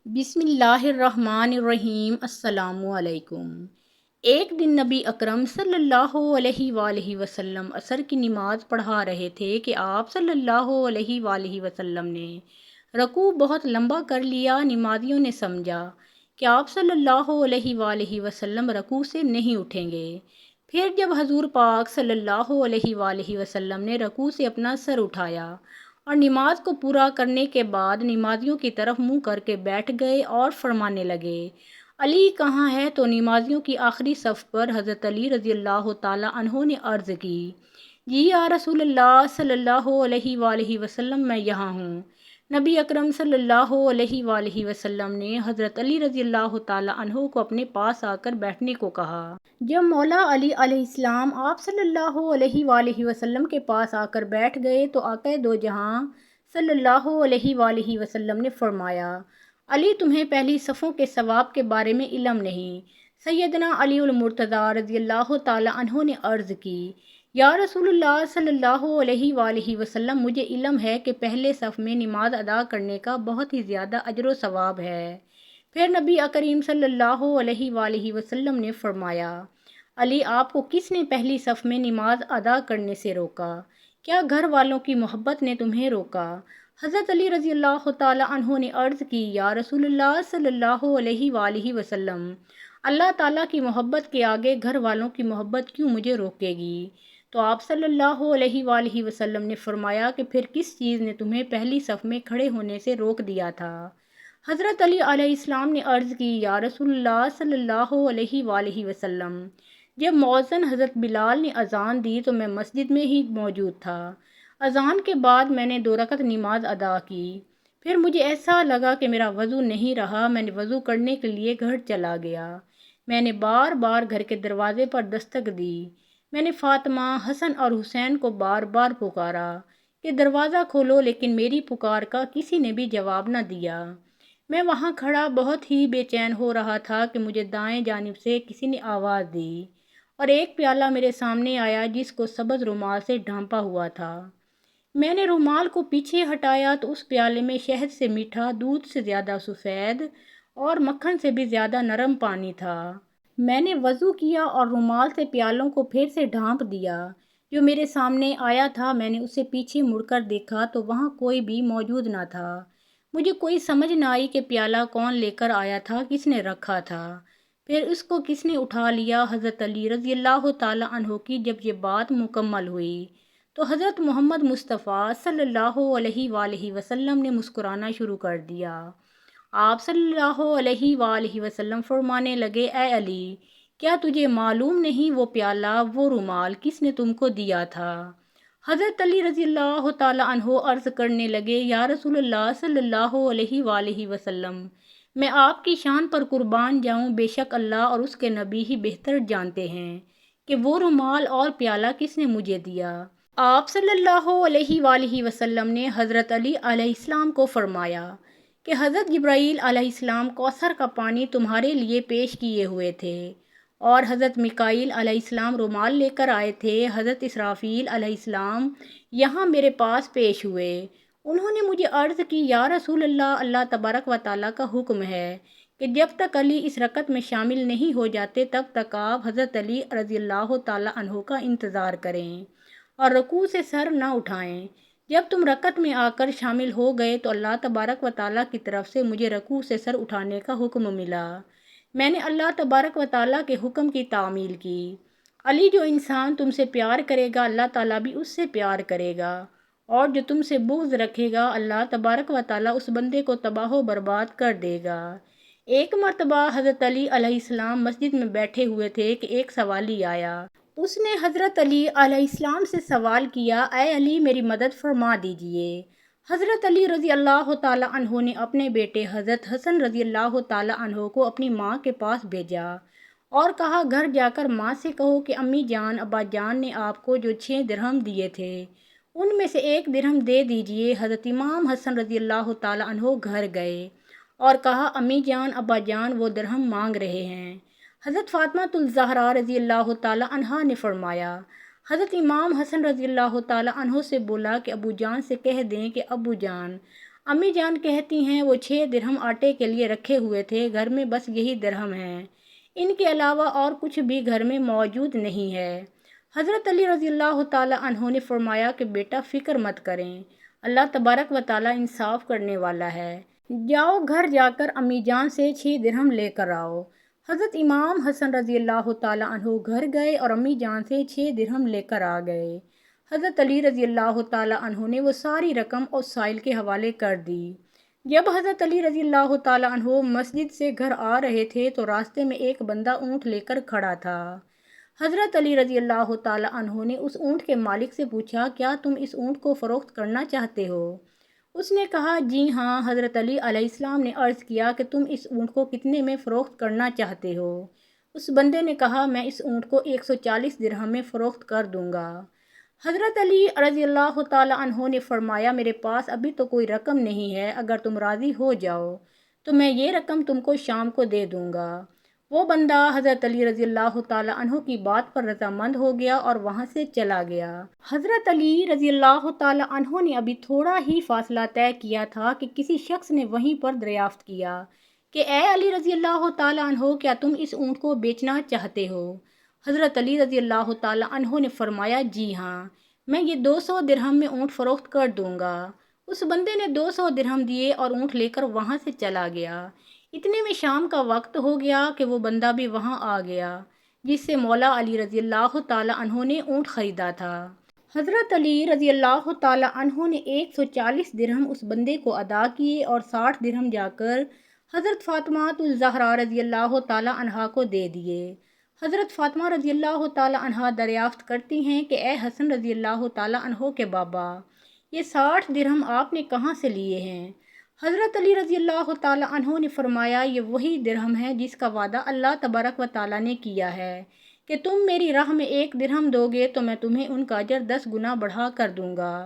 بسم اللہ الرحمن الرحیم۔ السلام علیکم۔ ایک دن نبی اکرم صلی اللہ علیہ وآلہ وسلم عصر کی نماز پڑھا رہے تھے کہ آپ صلی اللہ علیہ وآلہ وسلم نے رکوع بہت لمبا کر لیا۔ نمازیوں نے سمجھا کہ آپ صلی اللہ علیہ وآلہ وسلم رکوع سے نہیں اٹھیں گے۔ پھر جب حضور پاک صلی اللہ علیہ وآلہ وسلم نے رکوع سے اپنا سر اٹھایا اور نماز کو پورا کرنے کے بعد نمازیوں کی طرف منہ کر کے بیٹھ گئے اور فرمانے لگے، علی کہاں ہے؟ تو نمازیوں کی آخری صف پر حضرت علی رضی اللہ تعالیٰ عنہ نے عرض کی، جی یا رسول اللہ صلی اللہ علیہ وآلہ وسلم، میں یہاں ہوں۔ نبی اکرم صلی اللہ علیہ وآلہ وسلم نے حضرت علی رضی اللہ تعالیٰ عنہ کو اپنے پاس آ کر بیٹھنے کو کہا۔ جب مولا علی علیہ السلام آپ صلی اللہ علیہ وآلہ وسلم کے پاس آ کر بیٹھ گئے تو آقا دو جہاں صلی اللہ علیہ وآلہ وسلم نے فرمایا، علی تمہیں پہلی صفوں کے ثواب کے بارے میں علم نہیں؟ سیدنا علی المرتضیٰ رضی اللہ تعالیٰ عنہ نے عرض کی، یا رسول اللہ صلی اللہ علیہ وآلہ وسلم، مجھے علم ہے کہ پہلے صف میں نماز ادا کرنے کا بہت ہی زیادہ اجر و ثواب ہے۔ پھر نبی کریم صلی اللہ علیہ وآلہ وسلم نے فرمایا، علی آپ کو کس نے پہلی صف میں نماز ادا کرنے سے روکا؟ کیا گھر والوں کی محبت نے تمہیں روکا؟ حضرت علی رضی اللہ تعالیٰ عنہ نے عرض کی، یا رسول اللہ صلی اللہ علیہ وآلہ وسلم، اللہ تعالیٰ کی محبت کے آگے گھر والوں کی محبت کیوں مجھے روکے گی؟ تو آپ صلی اللہ علیہ وآلہ وسلم نے فرمایا کہ پھر کس چیز نے تمہیں پہلی صف میں کھڑے ہونے سے روک دیا تھا؟ حضرت علی علیہ السلام نے عرض کی، یا رسول اللہ صلی اللہ علیہ وآلہ وسلم، جب مؤذن حضرت بلال نے اذان دی تو میں مسجد میں ہی موجود تھا۔ اذان کے بعد میں نے 2 رکعت نماز ادا کی۔ پھر مجھے ایسا لگا کہ میرا وضو نہیں رہا، میں نے وضو کرنے کے لیے گھر چلا گیا۔ میں نے بار بار گھر کے دروازے پر دستک دی۔ میں نے فاطمہ، حسن اور حسین کو بار بار پکارا کہ دروازہ کھولو، لیکن میری پکار کا کسی نے بھی جواب نہ دیا۔ میں وہاں کھڑا بہت ہی بے چین ہو رہا تھا کہ مجھے دائیں جانب سے کسی نے آواز دی اور ایک پیالہ میرے سامنے آیا جس کو سبز رومال سے ڈھانپا ہوا تھا۔ میں نے رومال کو پیچھے ہٹایا تو اس پیالے میں شہد سے میٹھا، دودھ سے زیادہ سفید اور مکھن سے بھی زیادہ نرم پانی تھا۔ میں نے وضو کیا اور رومال سے پیالوں کو پھر سے ڈھانپ دیا۔ جو میرے سامنے آیا تھا میں نے اسے پیچھے مڑ کر دیکھا تو وہاں کوئی بھی موجود نہ تھا۔ مجھے کوئی سمجھ نہ آئی کہ پیالہ کون لے کر آیا تھا، کس نے رکھا تھا، پھر اس کو کس نے اٹھا لیا۔ حضرت علی رضی اللہ تعالیٰ عنہ کی جب یہ بات مکمل ہوئی تو حضرت محمد مصطفیٰ صلی اللہ علیہ وآلہ وسلم نے مسکرانا شروع کر دیا۔ آپ صلی اللہ علیہ وآلہ وسلم فرمانے لگے، اے علی، کیا تجھے معلوم نہیں وہ پیالہ، وہ رومال کس نے تم کو دیا تھا؟ حضرت علی رضی اللہ تعالیٰ عنہ عرض کرنے لگے، یا رسول اللہ صلی اللہ علیہ وآلہ وسلم، میں آپ کی شان پر قربان جاؤں، بے شک اللہ اور اس کے نبی ہی بہتر جانتے ہیں کہ وہ رومال اور پیالہ کس نے مجھے دیا۔ آپ صلی اللہ علیہ وآلہ وسلم نے حضرت علی علیہ السلام کو فرمایا کہ حضرت جبرائیل علیہ السلام کوثر کا پانی تمہارے لیے پیش کیے ہوئے تھے اور حضرت میکائیل علیہ السلام رومال لے کر آئے تھے۔ حضرت اسرافیل علیہ السلام یہاں میرے پاس پیش ہوئے۔ انہوں نے مجھے عرض کی، یا رسول اللہ، اللہ تبارک و تعالیٰ کا حکم ہے کہ جب تک علی اس رکعت میں شامل نہیں ہو جاتے تب تک آپ حضرت علی رضی اللہ تعالیٰ عنہ کا انتظار کریں اور رکوع سے سر نہ اٹھائیں۔ جب تم رکعت میں آ کر شامل ہو گئے تو اللہ تبارک و تعالیٰ کی طرف سے مجھے رکوع سے سر اٹھانے کا حکم ملا۔ میں نے اللہ تبارک و تعالیٰ کے حکم کی تعمیل کی۔ علی، جو انسان تم سے پیار کرے گا اللہ تعالیٰ بھی اس سے پیار کرے گا، اور جو تم سے بغض رکھے گا اللہ تبارک و تعالیٰ اس بندے کو تباہ و برباد کر دے گا۔ ایک مرتبہ حضرت علی علیہ السلام مسجد میں بیٹھے ہوئے تھے کہ ایک سوالی آیا۔ اس نے حضرت علی علیہ السلام سے سوال کیا، اے علی، میری مدد فرما دیجئے۔ حضرت علی رضی اللہ تعالیٰ عنہ نے اپنے بیٹے حضرت حسن رضی اللہ تعالیٰ عنہ کو اپنی ماں کے پاس بھیجا اور کہا، گھر جا کر ماں سے کہو کہ امی جان، ابا جان نے آپ کو جو 6 درہم دیے تھے ان میں سے 1 درہم دے دیجئے۔ حضرت امام حسن رضی اللہ تعالیٰ عنہ گھر گئے اور کہا، امی جان، ابا جان وہ درہم مانگ رہے ہیں۔ حضرت فاطمہ الزہرا رضی اللہ تعالیٰ عنہا نے فرمایا، حضرت امام حسن رضی اللہ تعالیٰ عنہ سے بولا کہ ابو جان سے کہہ دیں کہ ابو جان، امی جان کہتی ہیں وہ 6 درہم آٹے کے لیے رکھے ہوئے تھے، گھر میں بس یہی درہم ہیں، ان کے علاوہ اور کچھ بھی گھر میں موجود نہیں ہے۔ حضرت علی رضی اللہ تعالیٰ عنہ نے فرمایا کہ بیٹا فکر مت کریں، اللہ تبارک و تعالیٰ انصاف کرنے والا ہے، جاؤ گھر جا کر امی جان سے 6 درہم لے کر آؤ۔ حضرت امام حسن رضی اللہ تعالیٰ عنہ گھر گئے اور امی جان سے 6 درہم لے کر آ گئے۔ حضرت علی رضی اللہ تعالیٰ عنہ نے وہ ساری رقم اس سائل کے حوالے کر دی۔ جب حضرت علی رضی اللہ تعالیٰ عنہ مسجد سے گھر آ رہے تھے تو راستے میں ایک بندہ اونٹ لے کر کھڑا تھا۔ حضرت علی رضی اللہ تعالیٰ عنہ نے اس اونٹ کے مالک سے پوچھا، کیا تم اس اونٹ کو فروخت کرنا چاہتے ہو؟ اس نے کہا، جی ہاں۔ حضرت علی علیہ السلام نے عرض کیا کہ تم اس اونٹ کو کتنے میں فروخت کرنا چاہتے ہو؟ اس بندے نے کہا، میں اس اونٹ کو 140 درہم میں فروخت کر دوں گا۔ حضرت علی رضی اللہ تعالیٰ عنہ نے فرمایا، میرے پاس ابھی تو کوئی رقم نہیں ہے، اگر تم راضی ہو جاؤ تو میں یہ رقم تم کو شام کو دے دوں گا۔ وہ بندہ حضرت علی رضی اللہ تعالیٰ عنہ کی بات پر رضامند ہو گیا اور وہاں سے چلا گیا۔ حضرت علی رضی اللہ تعالیٰ عنہ نے ابھی تھوڑا ہی فاصلہ طے کیا تھا کہ کسی شخص نے وہیں پر دریافت کیا کہ اے علی رضی اللہ تعالیٰ عنہ، کیا تم اس اونٹ کو بیچنا چاہتے ہو؟ حضرت علی رضی اللہ تعالیٰ عنہ نے فرمایا، جی ہاں، میں یہ 200 درہم میں اونٹ فروخت کر دوں گا۔ اس بندے نے 200 درہم دیے اور اونٹ لے کر وہاں سے چلا گیا۔ اتنے میں شام کا وقت ہو گیا کہ وہ بندہ بھی وہاں آ گیا جس سے مولا علی رضی اللہ تعالیٰ عنہ نے اونٹ خریدا تھا۔ حضرت علی رضی اللہ تعالیٰ عنہ نے 140 درہم اس بندے کو ادا کیے اور 60 درہم جا کر حضرت فاطمہ الزہرا رضی اللہ تعالیٰ عنہا کو دے دیے۔ حضرت فاطمہ رضی اللہ تعالیٰ عنہا دریافت کرتی ہیں کہ اے حسن رضی اللہ تعالیٰ عنہ کے بابا، یہ 60 درہم آپ نے کہاں سے لیے ہیں؟ حضرت علی رضی اللہ تعالیٰ عنہ نے فرمایا، یہ وہی درہم ہے جس کا وعدہ اللہ تبارک و تعالیٰ نے کیا ہے کہ تم میری راہ میں 1 درہم دو گے تو میں تمہیں ان کا اجر 10 گنا بڑھا کر دوں گا۔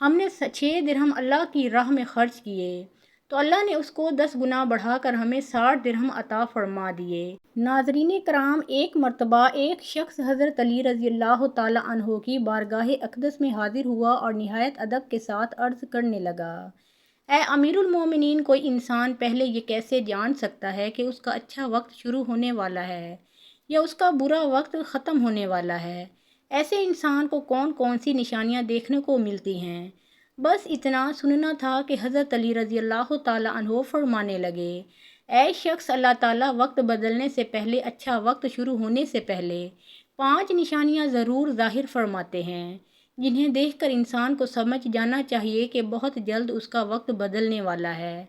ہم نے 6 درہم اللہ کی راہ میں خرچ کیے تو اللہ نے اس کو 10 گنا بڑھا کر ہمیں 60 درہم عطا فرما دیے۔ ناظرین کرام، ایک مرتبہ ایک شخص حضرت علی رضی اللہ تعالیٰ عنہ کی بارگاہ اقدس میں حاضر ہوا اور نہایت ادب کے ساتھ عرض کرنے لگا، اے امیر المومنین، کوئی انسان پہلے یہ کیسے جان سکتا ہے کہ اس کا اچھا وقت شروع ہونے والا ہے یا اس کا برا وقت ختم ہونے والا ہے؟ ایسے انسان کو کون کون سی نشانیاں دیکھنے کو ملتی ہیں؟ بس اتنا سننا تھا کہ حضرت علی رضی اللہ تعالیٰ عنہ فرمانے لگے، اے شخص، اللہ تعالیٰ وقت بدلنے سے پہلے، اچھا وقت شروع ہونے سے پہلے 5 نشانیاں ضرور ظاہر فرماتے ہیں، جنہیں دیکھ کر انسان کو سمجھ جانا چاہیے کہ بہت جلد اس کا وقت بدلنے والا ہے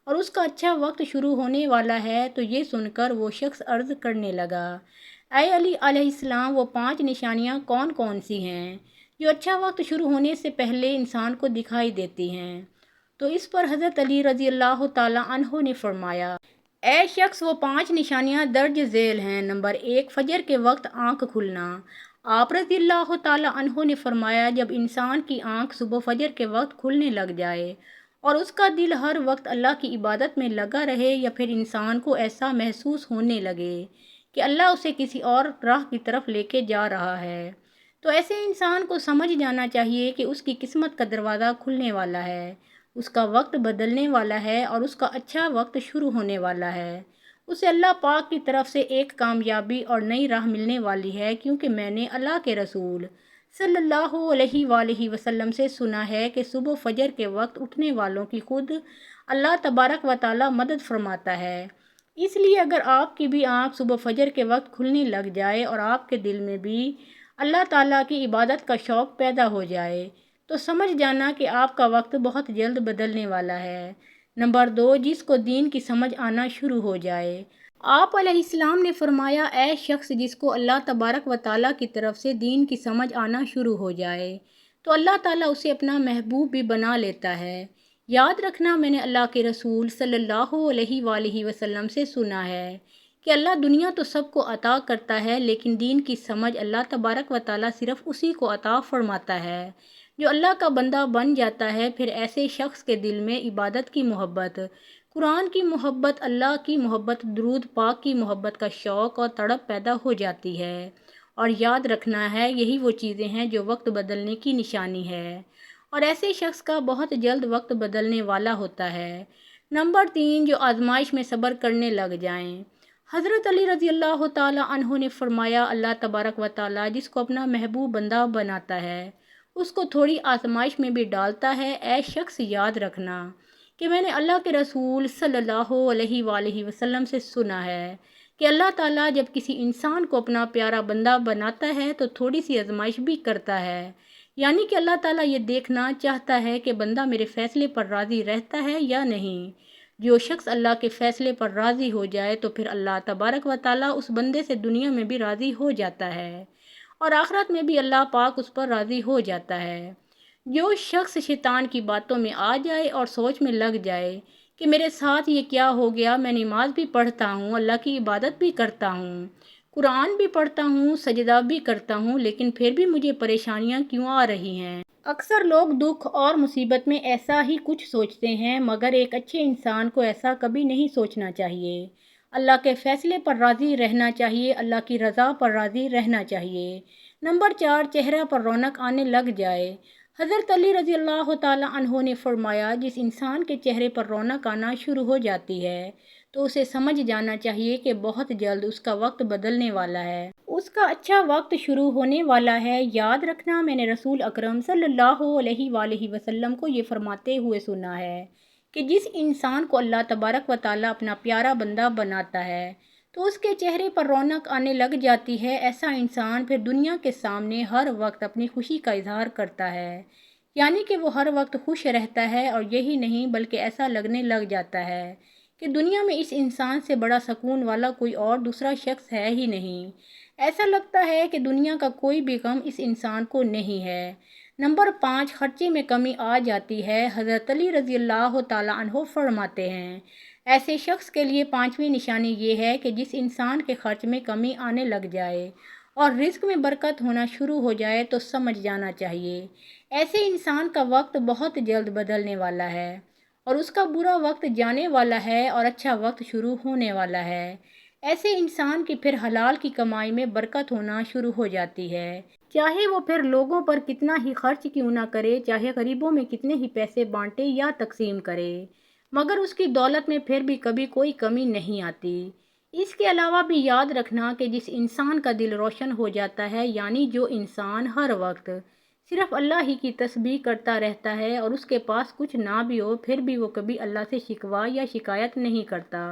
اور اس کا اچھا وقت شروع ہونے والا ہے۔ تو یہ سن کر وہ شخص عرض کرنے لگا، اے علی علیہ السلام، وہ 5 نشانیاں کون کون سی ہیں جو اچھا وقت شروع ہونے سے پہلے انسان کو دکھائی دیتی ہیں؟ تو اس پر حضرت علی رضی اللہ تعالیٰ عنہ نے فرمایا، اے شخص، وہ 5 نشانیاں درج ذیل ہیں۔ نمبر 1، فجر کے وقت آنکھ کھلنا۔ آپ رضی اللہ تعالیٰ عنہ نے فرمایا، جب انسان کی آنکھ صبح فجر کے وقت کھلنے لگ جائے اور اس کا دل ہر وقت اللہ کی عبادت میں لگا رہے، یا پھر انسان کو ایسا محسوس ہونے لگے کہ اللہ اسے کسی اور راہ کی طرف لے کے جا رہا ہے، تو ایسے انسان کو سمجھ جانا چاہیے کہ اس کی قسمت کا دروازہ کھلنے والا ہے، اس کا وقت بدلنے والا ہے اور اس کا اچھا وقت شروع ہونے والا ہے۔ اسے اللہ پاک کی طرف سے ایک کامیابی اور نئی راہ ملنے والی ہے، کیونکہ میں نے اللہ کے رسول صلی اللہ علیہ وآلہ وسلم سے سنا ہے کہ صبح فجر کے وقت اٹھنے والوں کی خود اللہ تبارک و تعالیٰ مدد فرماتا ہے۔ اس لیے اگر آپ کی بھی آنکھ صبح فجر کے وقت کھلنے لگ جائے اور آپ کے دل میں بھی اللہ تعالیٰ کی عبادت کا شوق پیدا ہو جائے تو سمجھ جانا کہ آپ کا وقت بہت جلد بدلنے والا ہے۔ نمبر 2، جس کو دین کی سمجھ آنا شروع ہو جائے۔ آپ علیہ السلام نے فرمایا، اے شخص، جس کو اللہ تبارک و تعالیٰ کی طرف سے دین کی سمجھ آنا شروع ہو جائے تو اللہ تعالیٰ اسے اپنا محبوب بھی بنا لیتا ہے۔ یاد رکھنا، میں نے اللہ کے رسول صلی اللہ علیہ وآلہ وسلم سے سنا ہے کہ اللہ دنیا تو سب کو عطا کرتا ہے، لیکن دین کی سمجھ اللہ تبارک و تعالیٰ صرف اسی کو عطا فرماتا ہے جو اللہ کا بندہ بن جاتا ہے۔ پھر ایسے شخص کے دل میں عبادت کی محبت، قرآن کی محبت، اللہ کی محبت، درود پاک کی محبت کا شوق اور تڑپ پیدا ہو جاتی ہے۔ اور یاد رکھنا ہے، یہی وہ چیزیں ہیں جو وقت بدلنے کی نشانی ہے۔ اور ایسے شخص کا بہت جلد وقت بدلنے والا ہوتا ہے۔ نمبر 3، جو آزمائش میں صبر کرنے لگ جائیں۔ حضرت علی رضی اللہ تعالیٰ عنہ نے فرمایا، اللہ تبارک و تعالیٰ جس کو اپنا محبوب بندہ بناتا ہے اس کو تھوڑی آزمائش میں بھی ڈالتا ہے۔ اے شخص، یاد رکھنا کہ میں نے اللہ کے رسول صلی اللہ علیہ وآلہ وسلم سے سنا ہے کہ اللہ تعالیٰ جب کسی انسان کو اپنا پیارا بندہ بناتا ہے تو تھوڑی سی آزمائش بھی کرتا ہے، یعنی کہ اللہ تعالیٰ یہ دیکھنا چاہتا ہے کہ بندہ میرے فیصلے پر راضی رہتا ہے یا نہیں۔ جو شخص اللہ کے فیصلے پر راضی ہو جائے تو پھر اللہ تبارک و تعالیٰ اس بندے سے دنیا میں بھی راضی ہو جاتا ہے اور آخرت میں بھی اللہ پاک اس پر راضی ہو جاتا ہے۔ جو شخص شیطان کی باتوں میں آ جائے اور سوچ میں لگ جائے کہ میرے ساتھ یہ کیا ہو گیا، میں نماز بھی پڑھتا ہوں، اللہ کی عبادت بھی کرتا ہوں، قرآن بھی پڑھتا ہوں، سجدہ بھی کرتا ہوں، لیکن پھر بھی مجھے پریشانیاں کیوں آ رہی ہیں۔ اکثر لوگ دکھ اور مصیبت میں ایسا ہی کچھ سوچتے ہیں، مگر ایک اچھے انسان کو ایسا کبھی نہیں سوچنا چاہیے۔ اللہ کے فیصلے پر راضی رہنا چاہیے، اللہ کی رضا پر راضی رہنا چاہیے۔ نمبر 4، چہرہ پر رونق آنے لگ جائے۔ حضرت علی رضی اللہ تعالیٰ عنہ نے فرمایا، جس انسان کے چہرے پر رونق آنا شروع ہو جاتی ہے تو اسے سمجھ جانا چاہیے کہ بہت جلد اس کا وقت بدلنے والا ہے، اس کا اچھا وقت شروع ہونے والا ہے۔ یاد رکھنا، میں نے رسول اکرم صلی اللہ علیہ وآلہ وسلم کو یہ فرماتے ہوئے سنا ہے کہ جس انسان کو اللہ تبارک و تعالیٰ اپنا پیارا بندہ بناتا ہے تو اس کے چہرے پر رونق آنے لگ جاتی ہے۔ ایسا انسان پھر دنیا کے سامنے ہر وقت اپنی خوشی کا اظہار کرتا ہے، یعنی کہ وہ ہر وقت خوش رہتا ہے، اور یہی نہیں بلکہ ایسا لگنے لگ جاتا ہے کہ دنیا میں اس انسان سے بڑا سکون والا کوئی اور دوسرا شخص ہے ہی نہیں۔ ایسا لگتا ہے کہ دنیا کا کوئی بھی غم اس انسان کو نہیں ہے۔ نمبر 5، خرچے میں کمی آ جاتی ہے۔ حضرت علی رضی اللہ تعالیٰ عنہ فرماتے ہیں، ایسے شخص کے لیے 5ویں نشانی یہ ہے کہ جس انسان کے خرچ میں کمی آنے لگ جائے اور رزق میں برکت ہونا شروع ہو جائے تو سمجھ جانا چاہیے ایسے انسان کا وقت بہت جلد بدلنے والا ہے اور اس کا برا وقت جانے والا ہے اور اچھا وقت شروع ہونے والا ہے۔ ایسے انسان کی پھر حلال کی کمائی میں برکت ہونا شروع ہو جاتی ہے، چاہے وہ پھر لوگوں پر کتنا ہی خرچ کیوں نہ کرے، چاہے غریبوں میں کتنے ہی پیسے بانٹے یا تقسیم کرے، مگر اس کی دولت میں پھر بھی کبھی کوئی کمی نہیں آتی۔ اس کے علاوہ بھی یاد رکھنا کہ جس انسان کا دل روشن ہو جاتا ہے، یعنی جو انسان ہر وقت صرف اللہ ہی کی تسبیح کرتا رہتا ہے اور اس کے پاس کچھ نہ بھی ہو، پھر بھی وہ کبھی اللہ سے شکوہ یا شکایت نہیں کرتا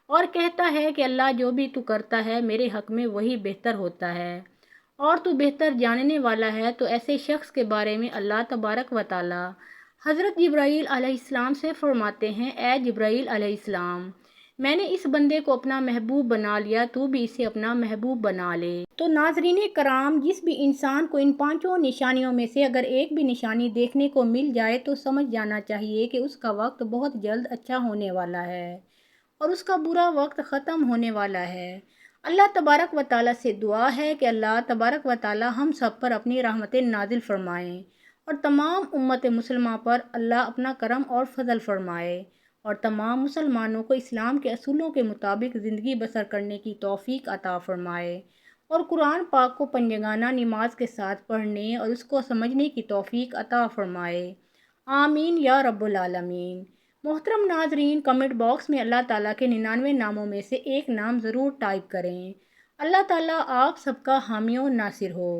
اور کہتا ہے کہ اللہ جو بھی تو کرتا ہے میرے حق میں وہی بہتر ہوتا ہے اور تو بہتر جاننے والا ہے، تو ایسے شخص کے بارے میں اللہ تبارک و تعالی حضرت جبرائیل علیہ السلام سے فرماتے ہیں، اے جبرائیل علیہ السلام، میں نے اس بندے کو اپنا محبوب بنا لیا، تو بھی اسے اپنا محبوب بنا لے۔ تو ناظرین کرام، جس بھی انسان کو ان 5 نشانیوں میں سے اگر ایک بھی نشانی دیکھنے کو مل جائے تو سمجھ جانا چاہیے کہ اس کا وقت بہت جلد اچھا ہونے والا ہے اور اس کا برا وقت ختم ہونے والا ہے۔ اللہ تبارک و تعالیٰ سے دعا ہے کہ اللہ تبارک و تعالیٰ ہم سب پر اپنی رحمتیں نازل فرمائیں اور تمام امت مسلمہ پر اللہ اپنا کرم اور فضل فرمائے اور تمام مسلمانوں کو اسلام کے اصولوں کے مطابق زندگی بسر کرنے کی توفیق عطا فرمائے اور قرآن پاک کو پنجگانہ نماز کے ساتھ پڑھنے اور اس کو سمجھنے کی توفیق عطا فرمائے، آمین یا رب العالمین۔ محترم ناظرین، کمنٹ باکس میں اللہ تعالیٰ کے 99 ناموں میں سے ایک نام ضرور ٹائپ کریں۔ اللہ تعالیٰ آپ سب کا حامی و ناصر ہو۔